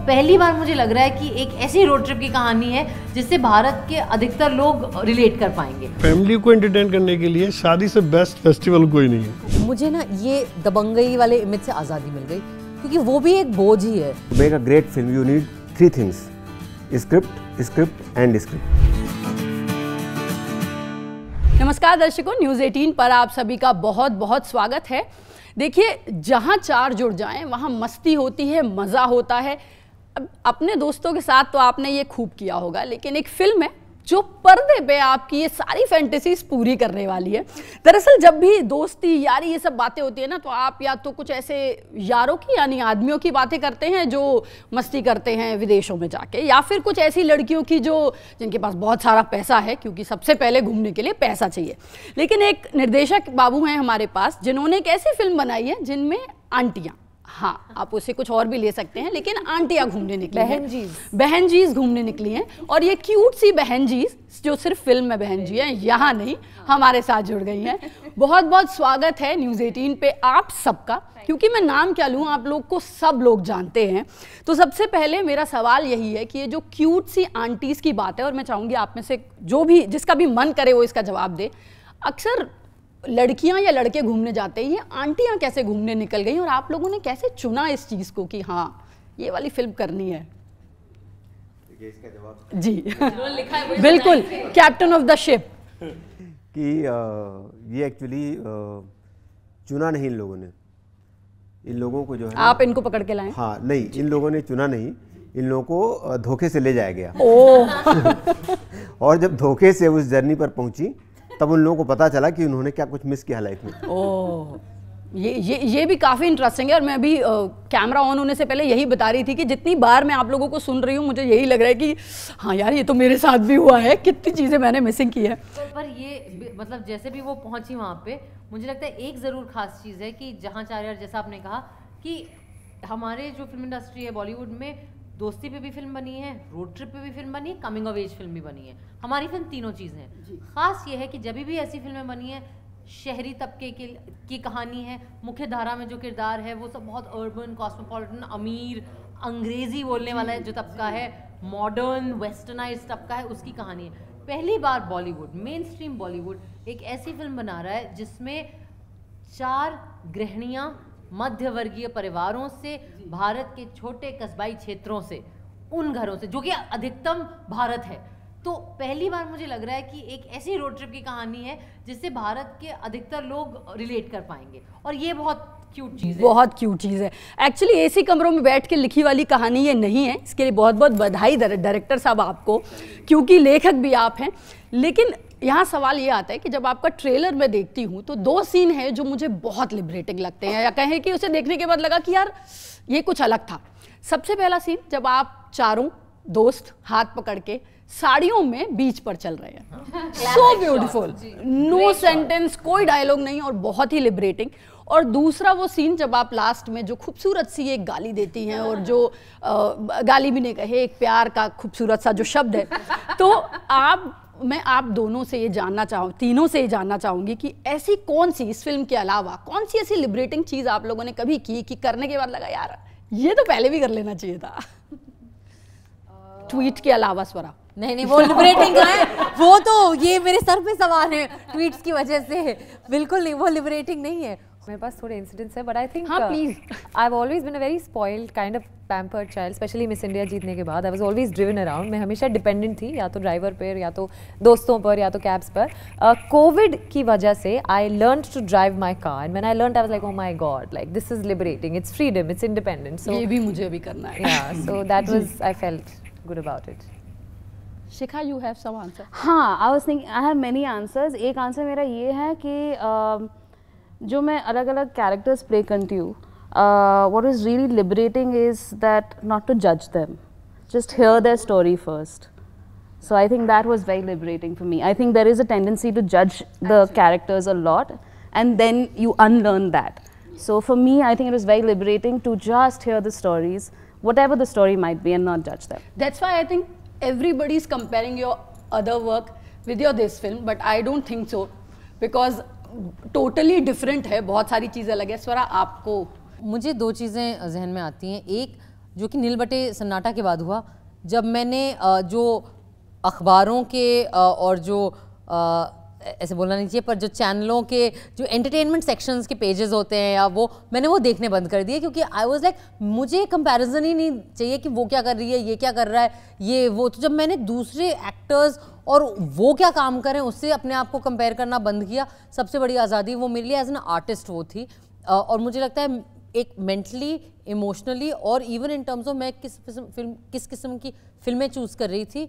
पहली बार मुझे लग रहा है कि एक ऐसी रोड ट्रिप की कहानी है जिससे भारत के अधिकतर लोग रिलेट कर पाएंगे। फैमिली को एंटरटेन करने के लिए शादी से बेस्ट फेस्टिवल कोई नहीं है। मुझे ना ये दबंगई वाले इमेज से आज़ादी मिल गई, क्योंकि वो भी एक बोझ ही है। To make a great film, you need three things: script and script. नमस्कार दर्शकों, न्यूज़ 18 पर आप सभी का बहुत बहुत स्वागत है। देखिए, जहाँ चार जुड़ जाएं वहाँ मस्ती होती है, मज़ा होता है। अब अपने दोस्तों के साथ तो आपने ये खूब किया होगा, लेकिन एक फिल्म है जो पर्दे पे आपकी ये सारी फैंटेसीज पूरी करने वाली है। दरअसल जब भी दोस्ती, यारी, ये सब बातें होती है ना, तो आप या तो कुछ ऐसे यारों की यानी आदमियों की बातें करते हैं जो मस्ती करते हैं विदेशों में जाके, या फिर कुछ ऐसी लड़कियों की जो जिनके पास बहुत सारा पैसा है, क्योंकि सबसे पहले घूमने के लिए पैसा चाहिए। लेकिन एक निर्देशक बाबू हैं हमारे पास जिन्होंने एक ऐसी फिल्म बनाई है जिनमें आंटियाँ, हाँ आप उसे कुछ और भी ले सकते हैं, लेकिन आंटियाँ घूमने निकली हैं, बहन जीज घूमने निकली हैं। और ये क्यूट सी बहन जीज जो सिर्फ फिल्म में बहन जी हैं, यहाँ नहीं, हमारे साथ जुड़ गई हैं। बहुत बहुत स्वागत है न्यूज़ 18 पे आप सबका। क्योंकि मैं नाम क्या लूँ, आप लोग को सब लोग जानते हैं। तो सबसे पहले मेरा सवाल यही है कि ये जो क्यूट सी आंटीज़ की बात है, और मैं चाहूँगी आप में से जो भी जिसका भी मन करे वो इसका जवाब दे। अक्सर लड़कियां या लड़के घूमने जाते हैं, ये आंटियां कैसे घूमने निकल गई और आप लोगों ने कैसे चुना इस चीज़ को कि हाँ ये वाली फिल्म करनी है? इसका जवाब जी बिल्कुल, कैप्टन ऑफ द शिप। कि ये एक्चुअली चुना नहीं इन लोगों ने, इन लोगों को जो है आप इनको पकड़ के लाए? हाँ नहीं, इन लोगों ने चुना नहीं, इन लोगों को धोखे से ले जाया गया। और जब धोखे से उस जर्नी पर पहुंची तब उन लोगों को पता चला कि उन्होंने क्या कुछ मिस किया लाइफ में। ओह, ये भी काफ़ी इंटरेस्टिंग है। और मैं अभी कैमरा ऑन होने से पहले यही बता रही थी कि जितनी बार मैं आप लोगों को सुन रही हूँ, मुझे यही लग रहा है कि हाँ यार ये तो मेरे साथ भी हुआ है, कितनी चीज़ें मैंने मिसिंग की है। पर ये मतलब जैसे भी वो पहुंची वहाँ पे, मुझे लगता है एक ज़रूर खास चीज़ है कि जहाँ चार यार, जैसा आपने कहा कि हमारे जो फिल्म इंडस्ट्री है बॉलीवुड में, दोस्ती पे भी फिल्म बनी है, रोड ट्रिप पे भी फिल्म बनी है, कमिंग ऑफ एज फिल्म भी बनी है। हमारी फिल्म तीनों चीज़ें हैं। खास ये है कि जब भी ऐसी फिल्में बनी है, शहरी तबके की कहानी है, मुख्य धारा में जो किरदार है वो सब बहुत अर्बन, कॉस्मोपॉलिटन, अमीर, अंग्रेजी बोलने वाला जो तबका है, मॉडर्न वेस्टर्नाइज तबका है, उसकी कहानी है। पहली बार बॉलीवुड, मेन स्ट्रीम बॉलीवुड एक ऐसी फिल्म बना रहा है जिसमें चार गृहिणियाँ मध्यवर्गीय परिवारों से, भारत के छोटे कस्बाई क्षेत्रों से, उन घरों से जो कि अधिकतम भारत है, तो पहली बार मुझे लग रहा है कि एक ऐसी रोड ट्रिप की कहानी है जिससे भारत के अधिकतर लोग रिलेट कर पाएंगे। और ये बहुत क्यूट चीज़ है, बहुत क्यूट चीज़ है। एक्चुअली एसी कमरों में बैठ के लिखी वाली कहानी ये नहीं है, इसके लिए बहुत बहुत बधाई डायरेक्टर साहब आपको, क्योंकि लेखक भी आप हैं। लेकिन यहाँ सवाल ये आता है कि जब आपका ट्रेलर में देखती हूँ तो दो सीन है जो मुझे बहुत लिबरेटिंग लगते हैं, या कहें कि उसे देखने के बाद लगा कि यार ये कुछ अलग था। सबसे पहला सीन जब आप चारों दोस्त हाथ पकड़ के साड़ियों में बीच पर चल रहे हैं, सो ब्यूटीफुल, नो सेंटेंस, कोई डायलॉग नहीं, और बहुत ही लिबरेटिंग। और दूसरा वो सीन जब आप लास्ट में जो खूबसूरत सी एक गाली देती हैं, और जो गाली भी नहीं कहे, एक प्यार का खूबसूरत सा जो शब्द है, तो मैं आप दोनों से ये जानना तीनों से ये जानना चाहूँगी कि ऐसी कौन सी, इस फिल्म के अलावा कौन सी ऐसी लिबरेटिंग चीज़ आप लोगों ने कभी की कि करने के बाद लगा यार ये तो पहले भी कर लेना चाहिए था? ट्वीट के अलावा स्वरा? नहीं, वो लिबरेटिंग है, वो तो ये मेरे सर पे सवार है ट्वीट्स की वजह से। बिल्कुल नहीं, वो लिबरेटिंग नहीं है। मेरे पास थोड़े इंसिडेंट्स है, बट आई थिंक हाँ please, I have always been a very spoiled kind of pampered child, specially Miss India जीतने के बाद। I was always driven around, मैं हमेशा डिपेंडेंट थी, या तो ड्राइवर पर, या तो दोस्तों पर, या तो कैब्स पर। कोविड की वजह से I learned to drive my car, and when I learned I was like oh my God, like this is liberating, it's freedom, it's independence. So ये भी मुझे अभी करना है। या so that was, I felt good about it. Shikha, you have some answer? हाँ, I was thinking, I have many answers. एक answer मेरा ये है कि जो मैं अलग अलग कैरेक्टर्स प्ले करती हूँ, what is really liberating is that not to judge them, just hear their story first. So I think that was very liberating for me. I think there is a tendency to judge the characters a lot, and then you unlearn that. So for me, I think it was very liberating to just hear the stories, whatever the story might be, and not judge them. That's why I think everybody is comparing your other work with your this film, but I don't think so, because totally different है, बहुत सारी चीज़ें अलग है। स्वरा, आपको? मुझे दो चीज़ें जहन में आती हैं। एक, जो कि नील बटे सन्नाटा के बाद हुआ, जब मैंने जो अखबारों के और जो ऐसे बोलना नहीं चाहिए पर जो चैनलों के जो एंटरटेनमेंट सेक्शंस के पेजेस होते हैं या वो मैंने वो देखने बंद कर दिए, क्योंकि आई वाज लाइक मुझे कंपैरिजन ही नहीं चाहिए कि वो क्या कर रही है, ये क्या कर रहा है, ये वो। तो जब मैंने दूसरे एक्टर्स और वो क्या काम करें उससे अपने आप को कंपेयर करना बंद किया, सबसे बड़ी आज़ादी वो मेरे लिए एज एन आर्टिस्ट वो थी। और मुझे लगता है एक मेंटली, इमोशनली और इवन इन टर्म्स ऑफ मैं किस किस्म की फिल्में चूज़ कर रही थी,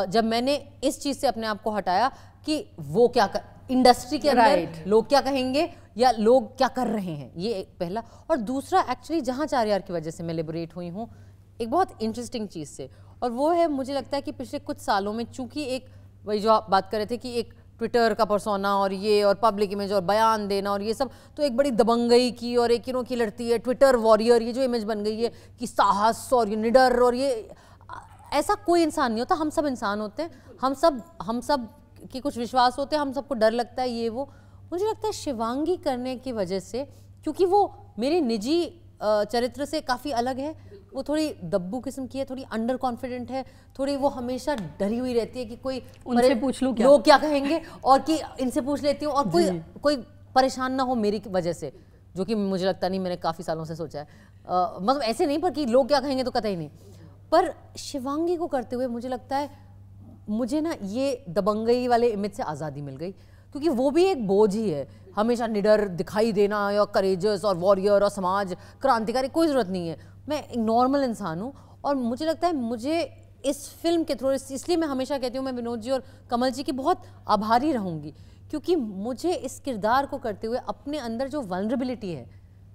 जब मैंने इस चीज़ से अपने आप को हटाया कि वो क्या इंडस्ट्री के अंदर लोग क्या कहेंगे या लोग क्या कर रहे हैं, ये एक पहला। और दूसरा एक्चुअली जहाँ 4 यार की वजह से मैं लिबरेट हुई हूँ एक बहुत इंटरेस्टिंग चीज़ से, और वो है मुझे लगता है कि पिछले कुछ सालों में चूंकि एक वही जो आप बात कर रहे थे कि एक ट्विटर का परसोना और ये और पब्लिक इमेज और बयान देना और ये सब, तो एक बड़ी दबंगई की और एक की लड़ती है ट्विटर वॉरियर, ये जो इमेज बन गई है कि साहस और ये निडर, और ये ऐसा कोई इंसान नहीं होता, हम सब इंसान होते हैं, हम सब के कुछ विश्वास होते हैं, हम सबको डर लगता है ये वो। मुझे लगता है शिवांगी करने की वजह से, क्योंकि वो मेरे निजी चरित्र से काफ़ी अलग है, वो थोड़ी दब्बू किस्म की है, थोड़ी अंडर कॉन्फिडेंट है, थोड़ी वो हमेशा डरी हुई रहती है कि कोई उनसे पूछ लूं क्या, लोग क्या कहेंगे, और कि इनसे पूछ लेती हूँ और कोई परेशान ना हो मेरी वजह से, जो कि मुझे लगता नहीं, मैंने काफ़ी सालों से सोचा है। मतलब ऐसे नहीं पर कि लोग क्या कहेंगे तो कतई नहीं, पर शिवांगी को करते हुए मुझे लगता है मुझे ना ये दबंगई वाले इमेज से आज़ादी मिल गई, क्योंकि वो भी एक बोझ ही है, हमेशा निडर दिखाई देना या करेजस और वॉरियर और समाज क्रांतिकारी, कोई ज़रूरत नहीं है, मैं एक नॉर्मल इंसान हूँ। और मुझे लगता है मुझे इस फिल्म के थ्रू, इसलिए मैं हमेशा कहती हूँ मैं विनोद जी और कमल जी की बहुत आभारी रहूँगी, क्योंकि मुझे इस किरदार को करते हुए अपने अंदर जो वल्नरेबिलिटी है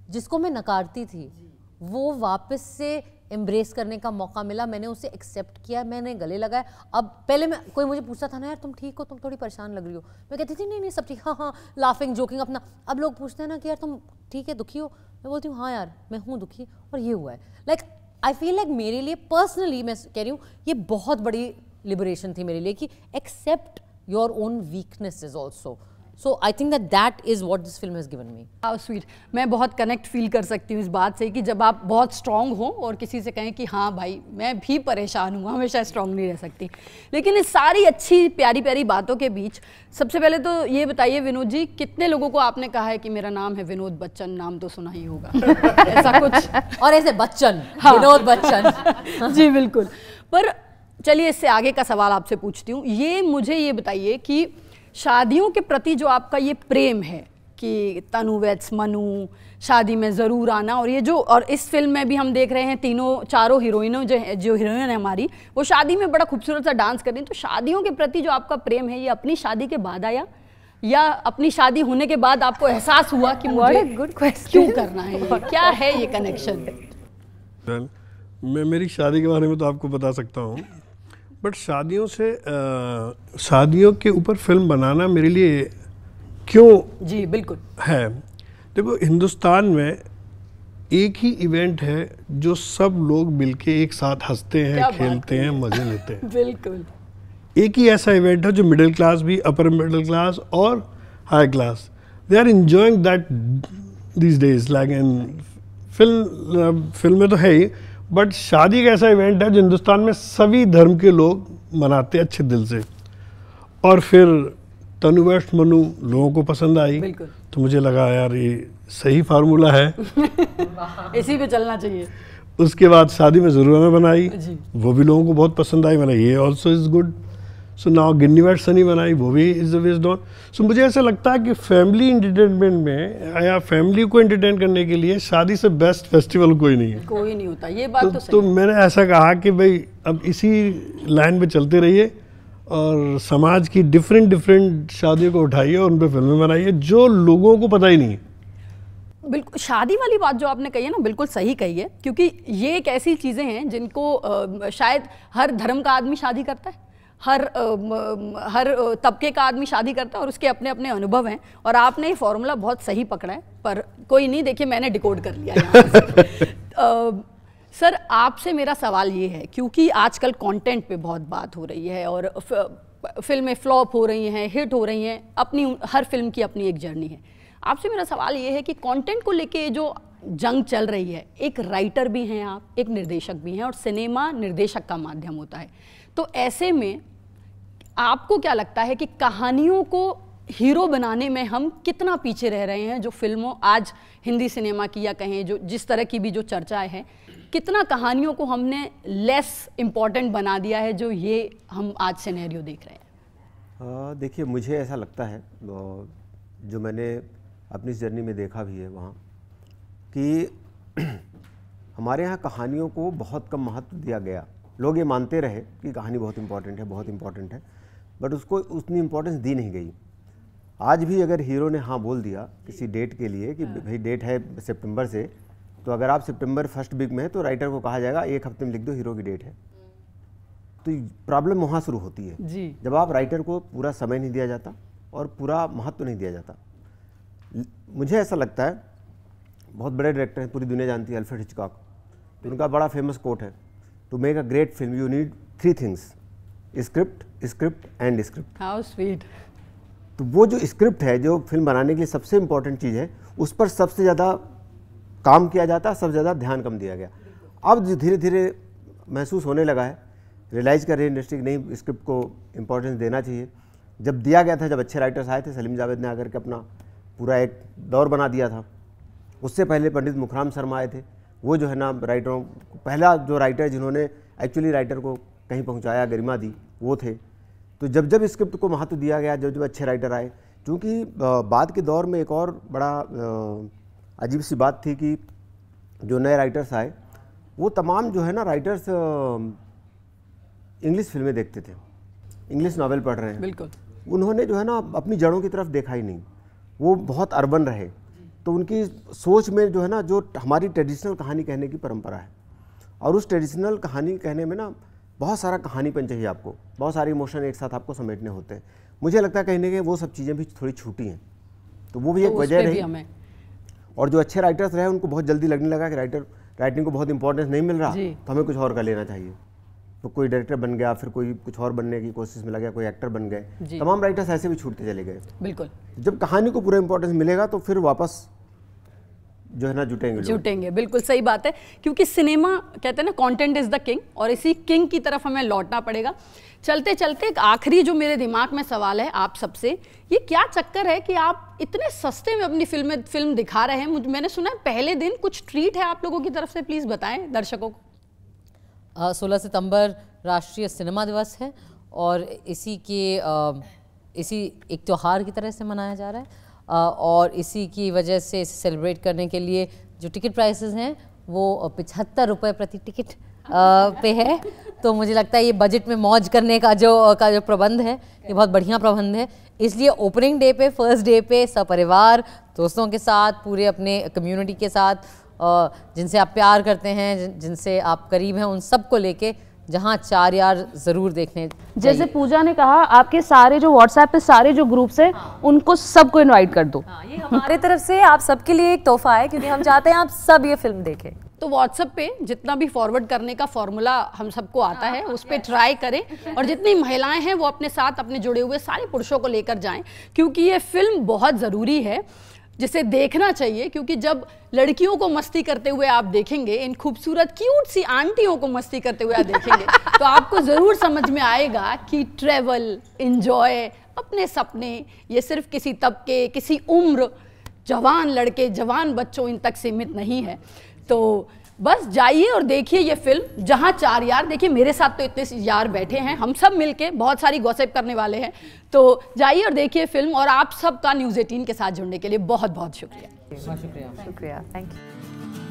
जिसको मैं नकारती थी, वो वापस से एम्ब्रेस करने का मौका मिला, मैंने उसे एक्सेप्ट किया, मैंने गले लगाया। अब पहले मैं कोई मुझे पूछता था ना यार तुम ठीक हो, तुम थोड़ी परेशान लग रही हो, मैं कहती थी नहीं सब ठीक, हाँ लाफिंग जोकिंग अपना। अब लोग पूछते हैं ना कि यार तुम ठीक है, दुखी हो, मैं बोलती हूँ हाँ यार मैं हूँ दुखी और ये हुआ है। लाइक आई फील लाइक मेरे लिए पर्सनली मैं कह रही हूँ ये बहुत बड़ी लिबरेशन थी मेरे लिए कि accept your own weaknesses also. So I think that is what this film has given me. How sweet. मैं बहुत कनेक्ट फील कर सकती हूँ इस बात से कि जब आप बहुत स्ट्रांग हो और किसी से कहें कि हाँ भाई मैं भी परेशान हूँ, हमेशा स्ट्रांग नहीं रह सकती। लेकिन इस सारी अच्छी प्यारी प्यारी बातों के बीच सबसे पहले तो ये बताइए विनोद जी, कितने लोगों को आपने कहा है कि मेरा नाम है विनोद बच्चन, नाम तो सुना ही होगा ऐसा कुछ, और ऐसे बच्चन, हाँ। विनोद बच्चन जी बिल्कुल। पर चलिए इससे आगे का सवाल आपसे पूछती हूँ, ये मुझे ये बताइए कि शादियों के प्रति जो आपका ये प्रेम है कि तनु वेट्स मनु, शादी में ज़रूर आना, और ये जो और इस फिल्म में भी हम देख रहे हैं चारों हीरोइनों जो हीरोइन है हमारी वो शादी में बड़ा खूबसूरत सा डांस कर रही हैं, तो शादियों के प्रति जो आपका प्रेम है ये अपनी शादी के बाद आया या अपनी शादी होने के बाद आपको एहसास हुआ कि मुझे गुड क्वेश्चन क्यों करना है, क्या है ये कनेक्शन? मैं मेरी शादी के बारे में तो आपको बता सकता हूँ, बट शादियों के ऊपर फिल्म बनाना मेरे लिए क्यों जी बिल्कुल है। देखो हिंदुस्तान में एक ही इवेंट है जो सब लोग मिलके एक साथ हंसते हैं, खेलते हैं, मजे लेते हैं। बिल्कुल एक ही ऐसा इवेंट है जो मिडिल क्लास भी, अपर मिडिल क्लास और high class, they are enjoying that these days. Like in film में तो है ही, बट शादी एक ऐसा इवेंट है जो हिंदुस्तान में सभी धर्म के लोग मनाते हैं अच्छे दिल से। और फिर तनु वेट्स मनु लोगों को पसंद आई, तो मुझे लगा यार ये सही फार्मूला है इसी पे चलना चाहिए। उसके बाद शादी में ज़रूर मैं बनाई, वो भी लोगों को बहुत पसंद आई, मैंने ये also is good. So now Ginny weds Sunny बनाई, वो भी इज़ द वेज डॉन। सो मुझे ऐसा लगता है कि फैमिली इंटरटेनमेंट में या फैमिली को एंटरटेन करने के लिए शादी से बेस्ट फेस्टिवल कोई नहीं है, कोई नहीं होता, ये बात तो सही तो मैंने ऐसा कहा कि भाई अब इसी लाइन पे चलते रहिए और समाज की डिफरेंट शादियों को उठाइए और उन पर फिल्में बनाइए जो लोगों को पता ही नहीं है। बिल्कुल, शादी वाली बात जो आपने कही है ना बिल्कुल सही कही है, क्योंकि ये एक ऐसी चीज़ें हैं जिनको शायद हर धर्म का आदमी शादी करता है, हर तबके का आदमी शादी करता है और उसके अपने अपने अनुभव हैं, और आपने ये फॉर्मूला बहुत सही पकड़ा है। पर कोई नहीं, देखिए मैंने डिकोड कर लिया यहाँ सर आपसे मेरा सवाल ये है, क्योंकि आजकल कंटेंट पे बहुत बात हो रही है और फिल्में फ्लॉप हो रही हैं, हिट हो रही हैं, अपनी हर फिल्म की अपनी एक जर्नी है। आपसे मेरा सवाल ये है कि कंटेंट को लेके जो जंग चल रही है, एक राइटर भी हैं आप, एक निर्देशक भी हैं, और सिनेमा निर्देशक का माध्यम होता है। तो ऐसे में आपको क्या लगता है कि कहानियों को हीरो बनाने में हम कितना पीछे रह रहे हैं? जो फिल्मों आज हिंदी सिनेमा की या कहें जो जिस तरह की भी जो चर्चाएं हैं, कितना कहानियों को हमने लेस इम्पॉर्टेंट बना दिया है जो ये हम आज सिनेरियो देख रहे हैं? देखिए, मुझे ऐसा लगता है, जो मैंने अपनी इस जर्नी में देखा भी है वहाँ, कि हमारे यहाँ कहानियों को बहुत कम महत्व दिया गया। लोग ये मानते रहे कि कहानी बहुत इम्पॉर्टेंट है, बहुत इम्पॉर्टेंट है, बट उसको उतनी इम्पोर्टेंस दी नहीं गई। आज भी अगर हीरो ने हाँ बोल दिया किसी डेट के लिए कि भाई डेट है सितंबर से, तो अगर आप सितंबर फर्स्ट वीक में है तो राइटर को कहा जाएगा एक हफ्ते में लिख दो, हीरो की डेट है। तो प्रॉब्लम वहाँ शुरू होती है जी। जब आप राइटर को पूरा समय नहीं दिया जाता और पूरा महत्व नहीं दिया जाता। मुझे ऐसा लगता है, बहुत बड़े डायरेक्टर हैं, पूरी दुनिया जानती है, अल्फ्रेड हिचकॉक, तो उनका बड़ा फेमस कोट है, to make a great film you need 3 things, script, script and script. How sweet. तो वो जो स्क्रिप्ट है, जो फिल्म बनाने के लिए सबसे इम्पोर्टेंट चीज़ है, उस पर सबसे ज़्यादा काम किया जाता है, सबसे ज़्यादा ध्यान कम दिया गया। अब धीरे धीरे महसूस होने लगा है, रियलाइज़ कर रही है इंडस्ट्री कि नहीं, स्क्रिप्ट को इम्पोर्टेंस देना चाहिए। जब दिया गया था, जब अच्छे राइटर्स आए थे, सलीम जावेद ने आकर के अपना पूरा एक दौर बना दिया था। उससे पहले पंडित मुखराम शर्मा आए थे, वो जो है ना राइटरों, पहला जो राइटर जिन्होंने एक्चुअली राइटर को कहीं पहुंचाया, गरिमा दी, वो थे। तो जब जब स्क्रिप्ट को महत्व दिया गया, जब जब अच्छे राइटर आए, क्योंकि बाद के दौर में एक और बड़ा अजीब सी बात थी कि जो नए राइटर्स आए, वो तमाम जो है ना राइटर्स इंग्लिश फिल्में देखते थे, इंग्लिश नॉवेल पढ़ रहे हैं। बिल्कुल। उन्होंने जो है ना अपनी जड़ों की तरफ देखा ही नहीं, वो बहुत अर्बन रहे। तो उनकी सोच में जो है ना, जो हमारी ट्रेडिशनल कहानी कहने की परंपरा है, और उस ट्रेडिशनल कहानी कहने में ना बहुत सारा कहानीपन चाहिए आपको, बहुत सारे इमोशन एक साथ आपको समेटने होते हैं। मुझे लगता है कहीं ना कहीं वो सब चीज़ें भी थोड़ी छूटी हैं, तो वो भी एक वजह रही। और जो अच्छे राइटर्स रहे, उनको बहुत जल्दी लगने लगा कि राइटिंग को बहुत इंपॉर्टेंस नहीं मिल रहा, तो हमें कुछ और कर लेना चाहिए। तो कोई डायरेक्टर बन गया, फिर कोई कुछ और बनने की कोशिश में लगा, कोई एक्टर बन गए, तमाम राइटर्स ऐसे भी छूटते चले गए। बिल्कुल। जब कहानी को पूरा इंपॉर्टेंस मिलेगा तो फिर वापस जो है ना जुटेंगे। बिल्कुल सही बात है, क्योंकि सिनेमा कहते हैं ना, कंटेंट इज द किंग, और इसी किंग की तरफ हमें लौटना पड़ेगा। चलते चलते एक आखिरी जो मेरे दिमाग में सवाल है आप सबसे, ये क्या चक्कर है कि आप इतने सस्ते में अपनी फिल्म दिखा रहे हैं? मैंने सुना है पहले दिन कुछ ट्रीट है आप लोगों की तरफ से, प्लीज बताएं दर्शकों को। 16 सितंबर राष्ट्रीय सिनेमा दिवस है, और इसी एक त्यौहार की तरह से मनाया जा रहा है, और इसी की वजह से इसे सेलिब्रेट करने के लिए जो टिकट प्राइसेस हैं वो 75 रुपये प्रति टिकट पे है। तो मुझे लगता है ये बजट में मौज करने का जो प्रबंध है, ये बहुत बढ़िया प्रबंध है। इसलिए ओपनिंग डे पे, फर्स्ट डे पे सपरिवार, दोस्तों के साथ, पूरे अपने कम्युनिटी के साथ, जिनसे आप प्यार करते हैं, जिनसे आप करीब हैं, उन सबको लेके जहाँ 4 यार ज़रूर देखने। जैसे पूजा ने कहा, आपके सारे जो व्हाट्सएप पे सारे जो ग्रुप्स हैं, उनको सबको इनवाइट कर दो। ये हमारे तरफ से आप सबके लिए एक तोहफा है, क्योंकि हम चाहते हैं आप सब ये फिल्म देखें। तो व्हाट्सएप पे जितना भी फॉरवर्ड करने का फॉर्मूला हम सबको आता है, उस पर ट्राई करें, और जितनी महिलाएं हैं वो अपने साथ अपने जुड़े हुए सारे पुरुषों को लेकर जाएं, क्योंकि ये फिल्म बहुत ज़रूरी है, जिसे देखना चाहिए। क्योंकि जब लड़कियों को मस्ती करते हुए आप देखेंगे, इन खूबसूरत क्यूट सी आंटियों को मस्ती करते हुए आप देखेंगे, तो आपको ज़रूर समझ में आएगा कि ट्रैवल, एंजॉय, अपने सपने, ये सिर्फ किसी तबके, किसी उम्र, जवान लड़के, जवान बच्चों, इन तक सीमित नहीं है। तो बस जाइए और देखिए ये फिल्म, जहाँ 4 यार। देखिए मेरे साथ तो इतने यार बैठे हैं, हम सब मिलके बहुत सारी गॉसिप करने वाले हैं। तो जाइए और देखिए फिल्म, और आप सबका न्यूज़ 18 के साथ जुड़ने के लिए बहुत बहुत शुक्रिया। शुक्रिया, थैंक यू।